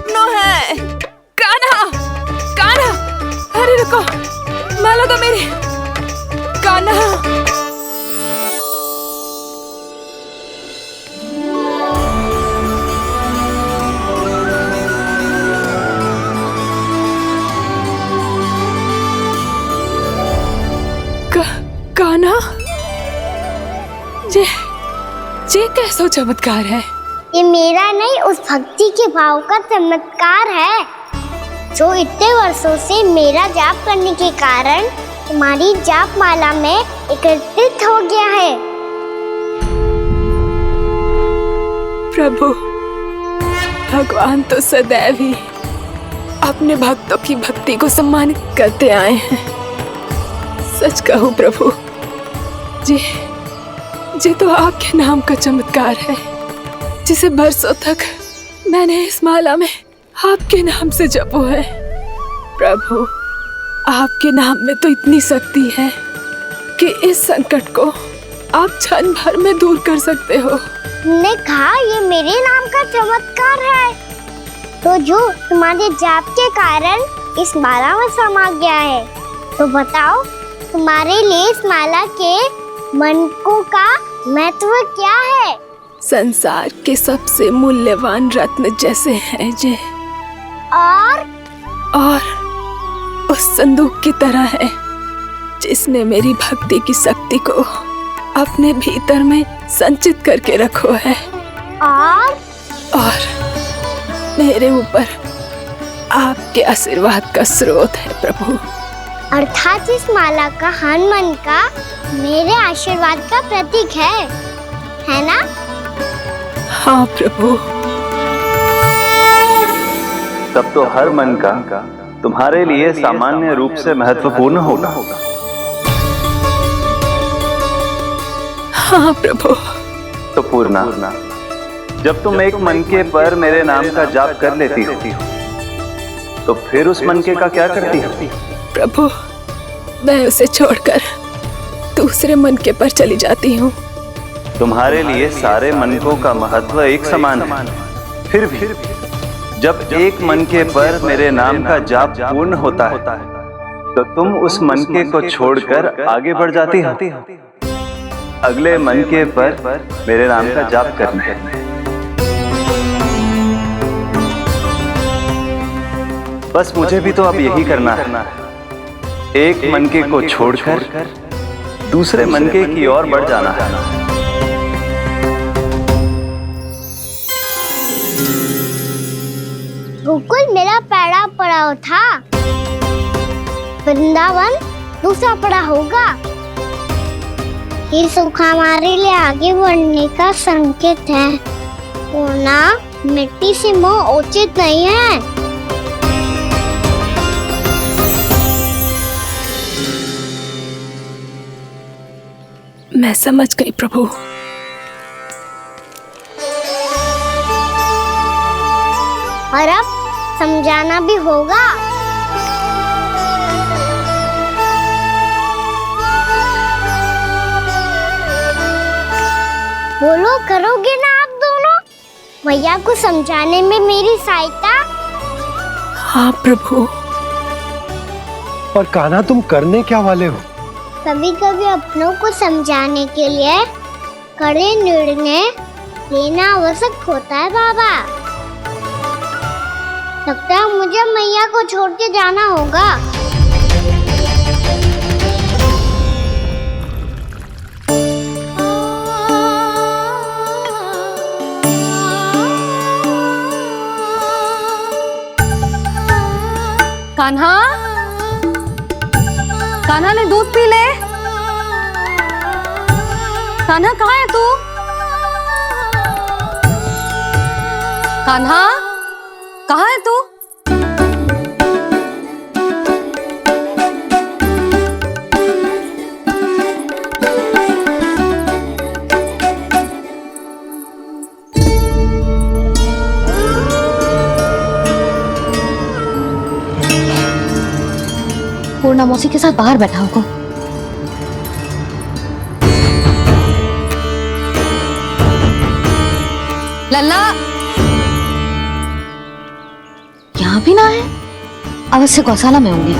सपनों है। कान्हा, कान्हा, अरे रुको, माला तो मेरी। कान्हा, कान्हा, ये कैसा चमत्कार है? ये मेरा नहीं, उस भक्ति के भाव का चमत्कार है जो इतने वर्षों से मेरा जाप करने के कारण तुम्हारी जाप माला में एकत्रित हो गया है। प्रभु, भगवान तो सदैव ही अपने भक्तों की भक्ति को सम्मानित करते आए हैं। सच कहूं प्रभु, ये तो आपके नाम का चमत्कार है, जिसे बरसों तक मैंने इस माला में आपके नाम से जपो है। प्रभु, आपके नाम में तो इतनी शक्ति है कि इस संकट को आप क्षण भर में दूर कर सकते हो। तुमने कहा ये मेरे नाम का चमत्कार है, तो जो तुम्हारे जाप के कारण इस माला में समा गया है, तो बताओ तुम्हारे लिए इस माला के मनकों का महत्व क्या है? संसार के सबसे मूल्यवान रत्न जैसे हैं ये, और उस संदूक की तरह है जिसने मेरी भक्ति की शक्ति को अपने भीतर में संचित करके रखो है, और मेरे ऊपर आपके आशीर्वाद का स्रोत है प्रभु। अर्थात इस माला का हनुमान का मेरे आशीर्वाद का प्रतीक है ना? हाँ प्रभु। तब तो हर मन का तुम्हारे लिए सामान्य रूप से महत्वपूर्ण होगा। हाँ प्रभु। तो पूर्णा, जब तुम एक मनके पर मेरे नाम का जाप कर लेती हो, तो फिर उस मनके का क्या करती हो? प्रभु, मैं उसे छोड़कर दूसरे मनके पर चली जाती हूँ। तुम्हारे लिए सारे मनकों का महत्व एक समान है। फिर भी जब एक मनके पर मेरे नाम का जाप पूर्ण होता है, तो तुम उस मनके को छोड़कर आगे बढ़ जाती हो अगले मनके पर मेरे नाम का जाप करने। बस मुझे भी तो अब यही करना है, एक मनके को छोड़कर दूसरे मनके की ओर बढ़ जाना है। गोकुल मेरा पहला पड़ाव था, वृंदावन दूसरा पड़ाव होगा। ये सुख हमारे लिए आगे बढ़ने का संकेत है, पूर्णा, मिट्टी से मोह उचित नहीं है। मैं समझ गई प्रभु। और अब समझाना भी होगा। बोलो, करोगे ना आप दोनों? भैया को समझाने में मेरी सहायता? हाँ प्रभु। पर कान्हा, तुम करने क्या वाले हो? कभी कभी अपनों को समझाने के लिए कड़े निर्णय लेना आवश्यक होता है बाबा। लगता है मुझे मैया को छोड़ के जाना होगा। कान्हा, कान्हा ने दूध पी ले। कान्हा कहाँ है तू? कान्हा, कहाँ है तू? पूर्णा मौसी के साथ बाहर बैठा होगा। लल्ला, भी ना है, अवश्य गौशाला में होंगे।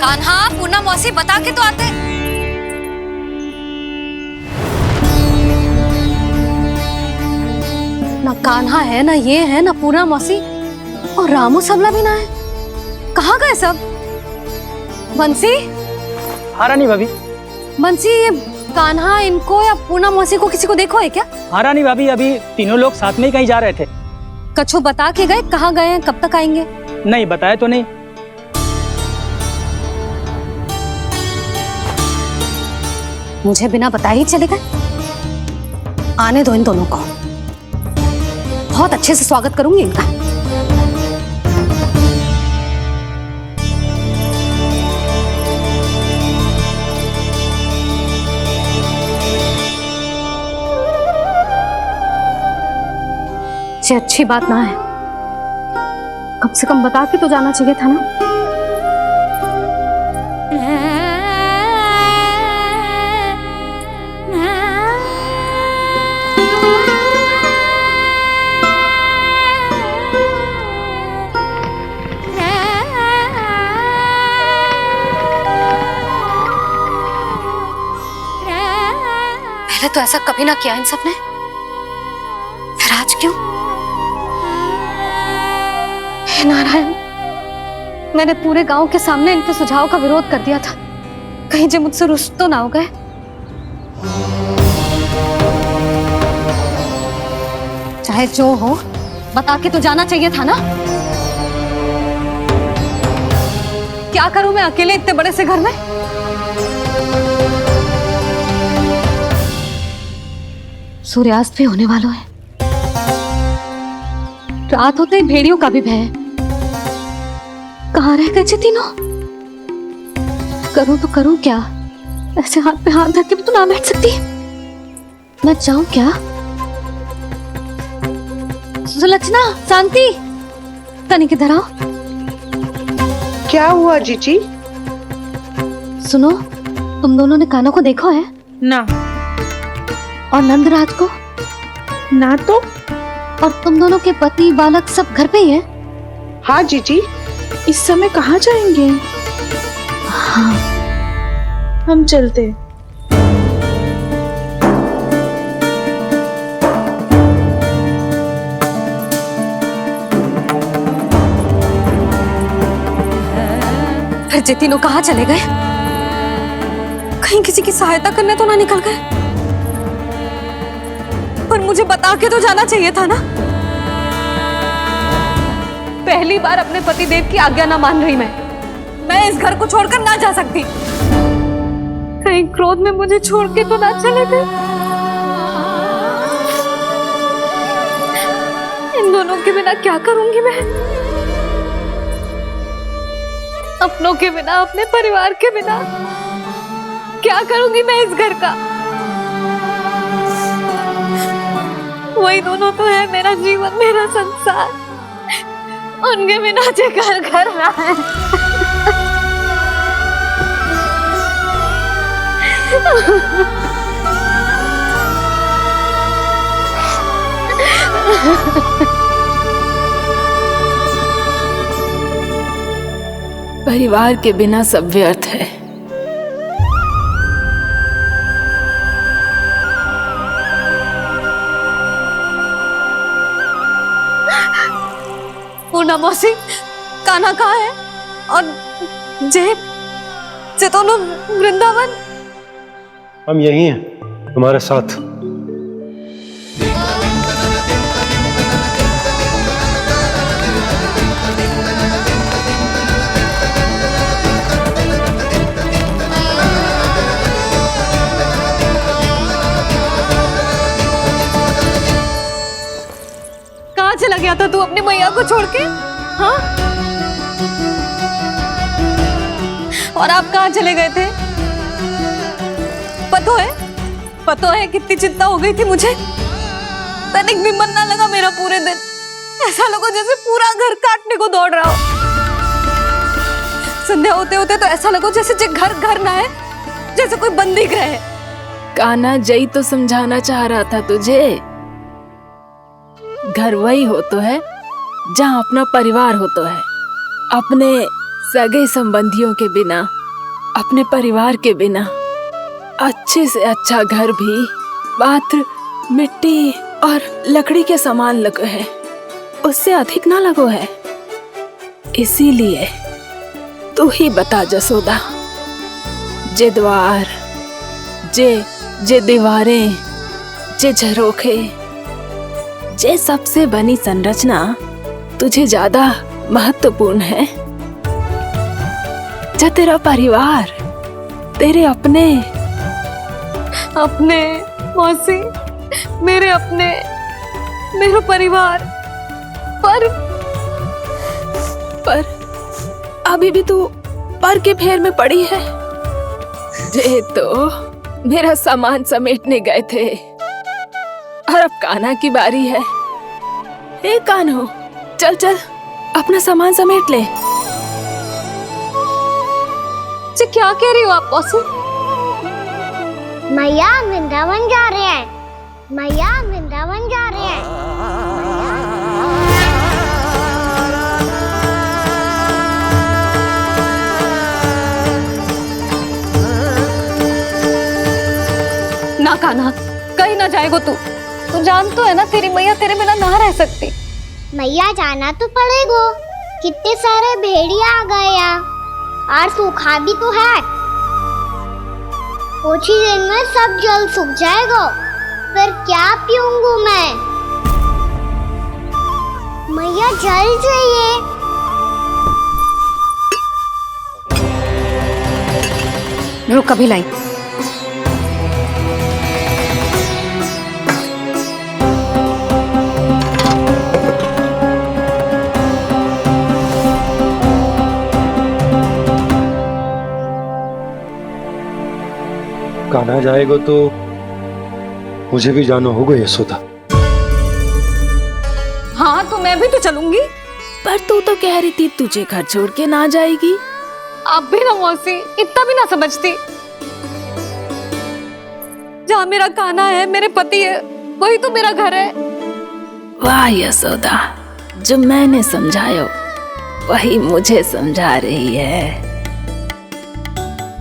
कान्हा, पूर्णा मौसी बता के तो आते। ना कान्हा है, ना ये है, ना पूर्णा मौसी, और रामू सबला भी ना है। कहाँ गए सब? बंसी? हाँ रानी भाभी। बंसी, ये कान्हा इनको या पूर्णा मौसी को किसी को देखो है क्या? हाँ रानी भाभी, अभी तीनों लोग साथ में ही कहीं जा रहे थे। कछु बता के गए कहाँ गए हैं, कब तक आएंगे? नहीं बताया तो नहीं। मुझे बिना बताए ही चले गए। आने दो इन दोनों को, बहुत अच्छे से स्वागत करूंगी इनका। ये अच्छी बात ना है, कम से कम बता के तो जाना चाहिए था ना। पहले तो ऐसा कभी ना किया इन सब ने, फिर आज क्यों? हे नारायण, मैंने पूरे गांव के सामने इनके सुझाव का विरोध कर दिया था, कहीं जो मुझसे रुष्ट तो ना हो गए। चाहे जो हो, बता के तो जाना चाहिए था ना। क्या करूं मैं अकेले इतने बड़े से घर में? सूर्यास्त भी होने वाला है, रात होते ही भेड़ियों का भी भय है। कहाँ रह गए तीनों? करूं तो करूं क्या? ऐसे हाथ पे हाथ धर के भी तो ना बैठ सकती। मैं जाऊं क्या? सुलक्षणा, शांति, तनिक इधर आओ। क्या हुआ जीजी? सुनो, तुम दोनों ने कान्हा को देखा है? ना। और नंदराज को? ना तो। और तुम दोनों के पति बालक सब घर पे ही हैं? हाँ जीजी। इस समय कहाँ जाएंगे? हाँ। हम चलते। फिर ये तीनों कहाँ चले गए? कहीं किसी की सहायता करने तो ना निकल गए? पर मुझे बता के तो जाना चाहिए था ना। पहली बार अपने पतिदेव की आज्ञा ना मान रही मैं इस घर को छोड़कर ना जा सकती। कहीं क्रोध में मुझे छोड़ के तो ना चले गए। इन दोनों के बिना क्या करूंगी मैं? अपनों के बिना, अपने परिवार के बिना क्या करूंगी मैं इस घर का? वही दोनों तो है मेरा जीवन, मेरा संसार। उनके बिना जे घर घर रहा है। परिवार के बिना सब व्यर्थ है। पूर्णा मौसी, कान्हा कहाँ है? और जे दोनों वृंदावन? हम यही हैं तुम्हारे साथ। कहाँ चला गया था तू अपनी मैया को छोड़ के? हाँ? और आप कहाँ चले गए थे? पतो है कितनी चिंता हो गई थी मुझे। तनिक भी मन ना लगा मेरा पूरे दिन। ऐसा लगा जैसे पूरा घर काटने को दौड़ रहा हो। संध्या होते होते तो ऐसा लगा जैसे घर घर ना है, जैसे कोई बंदी गृह है। कान्हा जई तो समझाना चाह रहा था तुझे। घर वही हो तो है जहाँ अपना परिवार हो तो है। अपने सगे संबंधियों के बिना, अपने परिवार के बिना अच्छे से अच्छा घर भी मात्र मिट्टी और लकड़ी के समान लगो है, उससे अधिक ना लगो है। इसीलिए तू ही बता जसोदा, जे द्वार, जे दीवारें, जे झरोखे, जे सबसे बनी संरचना तुझे ज्यादा महत्वपूर्ण है? जा तेरा परिवार, तेरे अपने मौसी, मेरा परिवार, पर अभी भी तू पर के फेर में पड़ी है। जे तो मेरा सामान समेटने गए थे और अब कान्हा की बारी है। हे कान्हो, चल चल अपना सामान समेट ले। जी क्या कह रही हो आप मौसी? मैया वृंदावन जा रहे हैं, मैया वृंदावन जा रहे हैं। ना कान्हा, कहीं ना जाएगो तू जान तो है ना तेरी मैया तेरे बिना ना रह सकती। मैया जाना तो पड़ेगा, कितने सारे भेड़िया आ गए यहाँ और सूखा भी तो है। कुछ ही दिन में सब जल सूख जाएगा, फिर क्या पीऊंगी मैं? मैया जल चाहिए। रुक अभी लाई। कान्हा जाएगा तो मुझे भी जाना होगा यशोदा। हाँ तो मैं भी तो चलूंगी। पर तू तो कह रही थी तुझे घर छोड़ के ना जाएगी। आप भी ना मौसी, इतना भी ना समझती। जहाँ मेरा कान्हा है, मेरे पति है, वही तो मेरा घर है। वाह यशोदा, जो मैंने समझायो वही मुझे समझा रही है।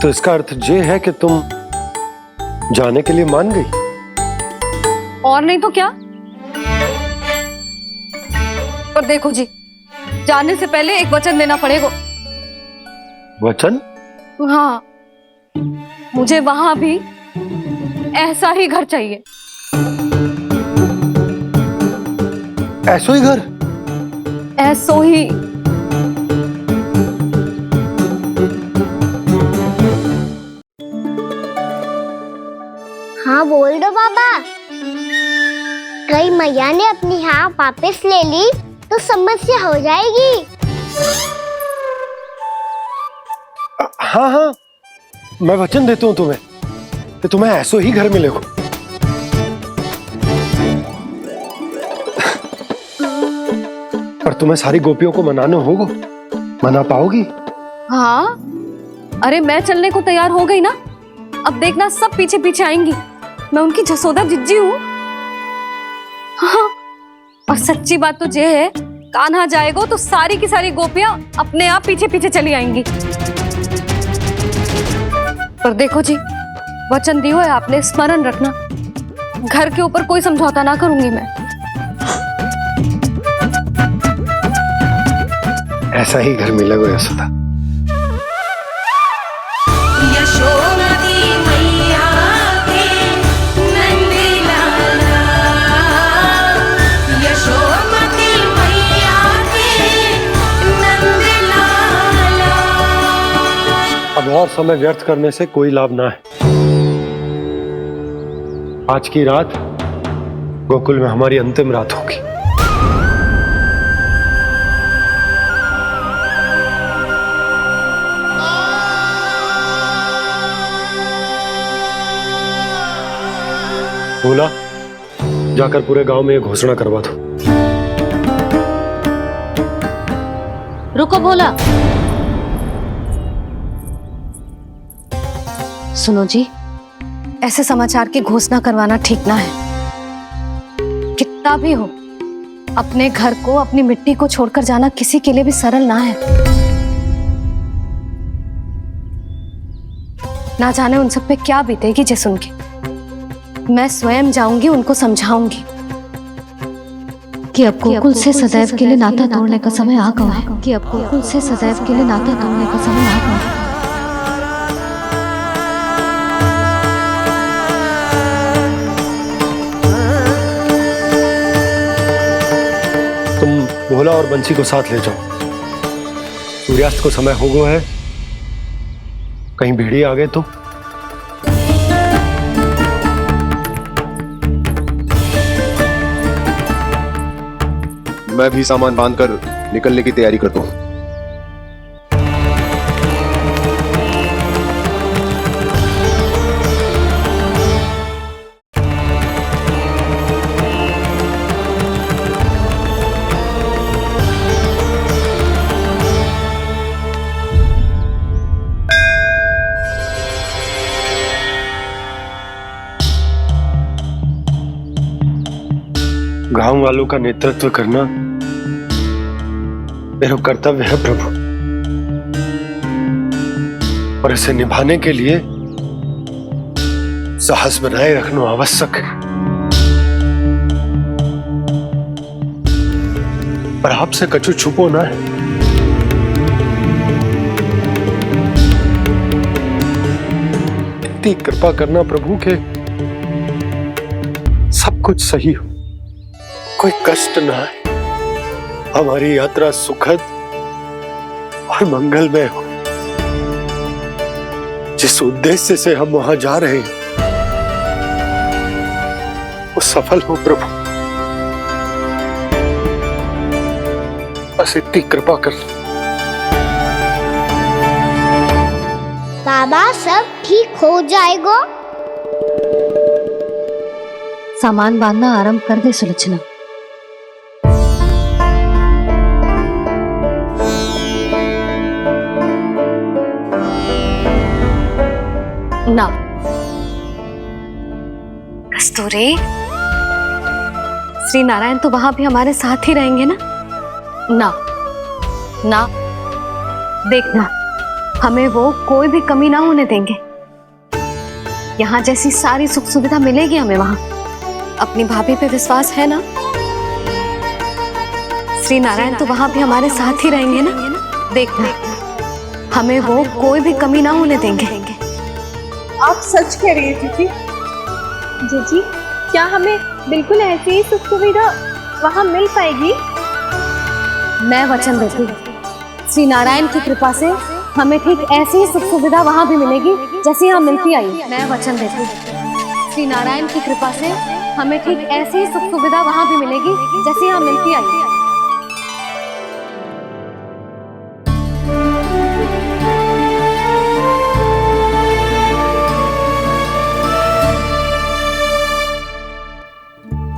तो इसका अर्थ ये है कि तुम जाने के लिए मान गई? और नहीं तो क्या। और देखो जी, जाने से पहले एक वचन देना पड़ेगा। वचन? हाँ, मुझे वहां भी ऐसा ही घर चाहिए। ऐसो ही घर? ऐसो ही। हाँ बोल दो बाबा। कहीं मैया ने अपनी हाँ वापस ले ली तो समस्या हो जाएगी। हाँ हाँ, मैं वचन देता हूँ तुम्हें कि तुम्हें ऐसो ही घर मिलेगा। पर तुम्हें सारी गोपियों को मनाना होगा। मना पाओगी? हाँ, अरे मैं चलने को तैयार हो गई ना। अब देखना सब पीछे पीछे आएंगी। मैं उनकी जसोदा जिज्जी हूँ। हाँ, और सच्ची बात तो ये है, कान्हा जाएगा तो सारी की सारी गोपियां अपने आप पीछे पीछे चली आएंगी। पर देखो जी, वचन दियो है आपने, स्मरण रखना। घर के ऊपर कोई समझौता ना करूंगी मैं। ऐसा ही घर मिलेगा यशोदा। अब और समय व्यर्थ करने से कोई लाभ ना है। आज की रात गोकुल में हमारी अंतिम रात होगी। बोला, जाकर पूरे गांव में ये घोषणा करवा दो। रुको भोला। सुनो जी, ऐसे समाचार की घोषणा करवाना ठीक ना है। कितना भी हो, अपने घर को, अपनी मिट्टी को छोड़कर जाना किसी के लिए भी सरल ना है। ना जाने उन सब पे क्या बीतेगी जे सुन के। मैं स्वयं जाऊंगी, उनको समझाऊंगी कि अब गोकुल से सदैव के लिए नाता तोड़ने का समय आ गया है, कि अब गोकुल से सदैव के लिए नाता तोड़ने का समय आ गया है। तुम भोला और बंसी को साथ ले जाओ। सूर्यास्त को समय हो गया है, कहीं भेड़िए आ गए तो। मैं भी सामान बांधकर निकलने की तैयारी करता हूँ। गांव वालों का नेतृत्व करना मेरा कर्तव्य है प्रभु, और इसे निभाने के लिए साहस बनाए रखना आवश्यक है। पर आपसे कछु छुपो ना है। इतनी कृपा करना प्रभु के सब कुछ सही हो, कोई कष्ट ना है, हमारी यात्रा सुखद और मंगलमय हो। जिस उद्देश्य से हम वहां जा रहे हैं वो सफल हो प्रभु, बस इतनी कृपा कर। बाबा सब ठीक हो जाएगा। सामान बांधना आरंभ कर दे सुलोचना। ना कस्तूरी, श्री नारायण तो वहां भी हमारे साथ ही रहेंगे ना? ना ना, देखना हमें वो कोई भी कमी ना होने देंगे। यहाँ जैसी सारी सुख सुविधा मिलेगी हमें वहां। अपनी भाभी पे विश्वास है ना? श्री नारायण तो वहां भी हमारे साथ ही रहेंगे ना? देखना हमें वो कोई भी कमी ना होने देंगे। आप सच कह रही है जीजी। जीजी, क्या हमें बिल्कुल ऐसी ही सुख सुविधा वहाँ मिल पाएगी? मैं वचन देती हूँ, श्री नारायण की कृपा से हमें ठीक ऐसी ही सुख सुविधा वहाँ भी मिलेगी जैसी यहाँ मिलती आई। मैं वचन देती हूँ, श्री नारायण की कृपा से हमें ठीक ऐसी ही सुख सुविधा वहाँ भी मिलेगी जैसी यहाँ मिलती आई।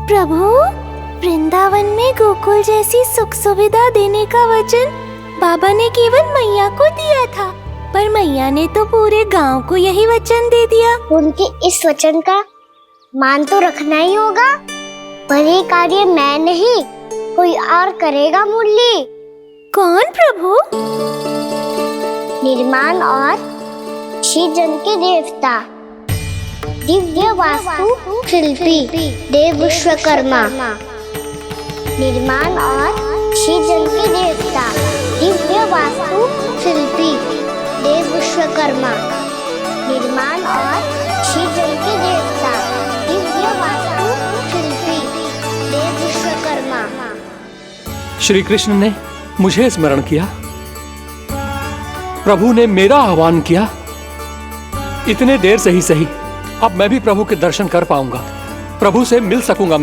प्रभु, वृंदावन में गोकुल जैसी सुख सुविधा देने का वचन बाबा ने केवल मैया को दिया था, पर मैया ने तो पूरे गांव को यही वचन दे दिया। उनके इस वचन का मान तो रखना ही होगा, पर ये कार्य मैं नहीं कोई और करेगा। मुरली कौन प्रभु? निर्माण और सृजन के देवता, दिव्य वास्तु शिल्पी देव विश्वकर्मा। निर्माण और सृजन के देवता, दिव्य वास्तु शिल्पी देव विश्वकर्मा। निर्माण और सृजन के देवता, दिव्य वास्तु शिल्पी देव विश्वकर्मा। श्री कृष्ण ने मुझे स्मरण किया, प्रभु ने मेरा आह्वान किया। इतने देर से ही सही, अब मैं भी प्रभु के दर्शन कर पाऊंगा, प्रभु से मिल सकूंगा।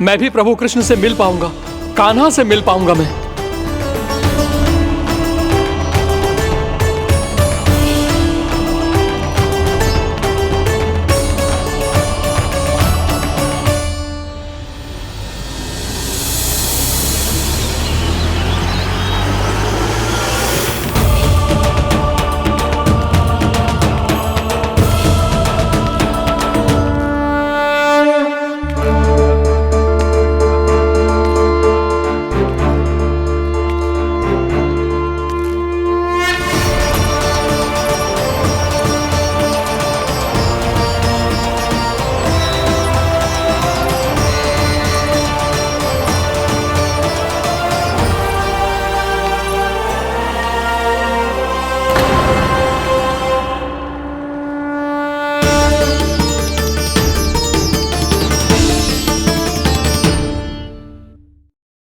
मैं भी प्रभु कृष्ण से मिल पाऊंगा, कान्हा से मिल पाऊंगा मैं।